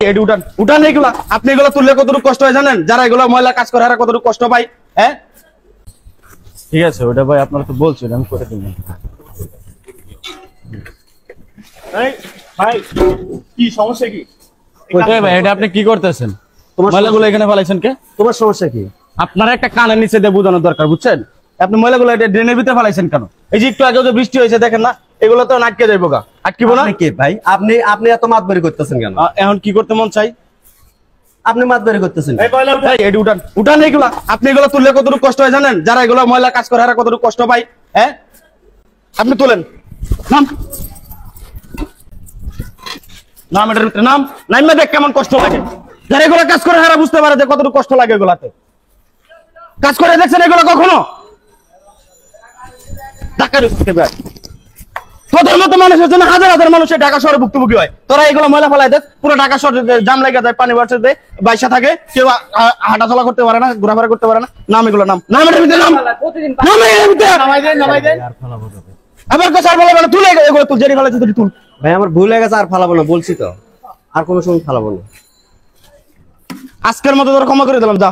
উঠান এগুলা, আপনি এগুলো তুললে কতটুকু কষ্ট হয় জানেন? যারা এগুলো ময়লা কাজ করে এরা কতটুকু কষ্ট পায়। হ্যাঁ ঠিক আছে, ওটা ভাই আপনারা তো বলছেন, আমি করে দিব। ভাই কি সমস্যা কি? ভাই এটা আপনি কি করতেছেন? ময়লাগুলো এখানে ফেলাইছেন কে? তোমার সমস্যা কি? আপনার একটা কানের নিচে দিয়ে বোঝানোর দরকার, বুঝছেন? আপনি ময়লাগুলো এটা ড্রেনের ভিতরে ফেলাইছেন কেন? এই যে একটু আগে যে বৃষ্টি হয়েছে দেখেন না, এগুলো তো আটকে যাইবো গা। আটকিবো না? কি ভাই আপনি এত মাতবাড়ি করতেছেন কেন? এখন কি করতে মন চাই? আপনি মাতবাড়ি করতেছেন। উঠান এগুলা, আপনি এগুলো তুললে কতটুকু কষ্ট হয় জানেন? যারা এগুলো ময়লা কাজ করে এরা কতটুকু কষ্ট পায়। হ্যাঁ আপনি তুলেন, নাম নাম এটার ভিতরে নাম নাইমা দেখ কেমন কষ্ট লাগে। যারা এগুলো কাজ করে এরা বুঝতে পারে যে কতটুকু কষ্ট লাগে এগুলাতে। কাজ করে দেখছেন এগুলো কখনো? তোদের মতো মানুষের জন্য হাজার হাজার মানুষের ঢাকা শহরে ভুক্তভোগী হয়। তোরা এগুলো ময়লা ফেলাই দেখ, পুরো ঢাকা শহরে জাম লেগে যায়, পানি বাড়ছে দেয়, বাইসা থাকে, কেউ হাঁটাচলা করতে পারে না, ঘোরাফেরা করতে পারে না। নাম এগুলো নাম এটার ভিতরে নাম আবার কাছে আর বলা তুলে এগুলো তুল, জেরি ফেলাইছে তুল। ভাই আমার ভুল হয়ে গেছে, আর ফালাবো না বলছি তো, আর কোনো সময় ফালাবো না। আজকের মতো তোরা ক্ষমা করে দিলাম, যা।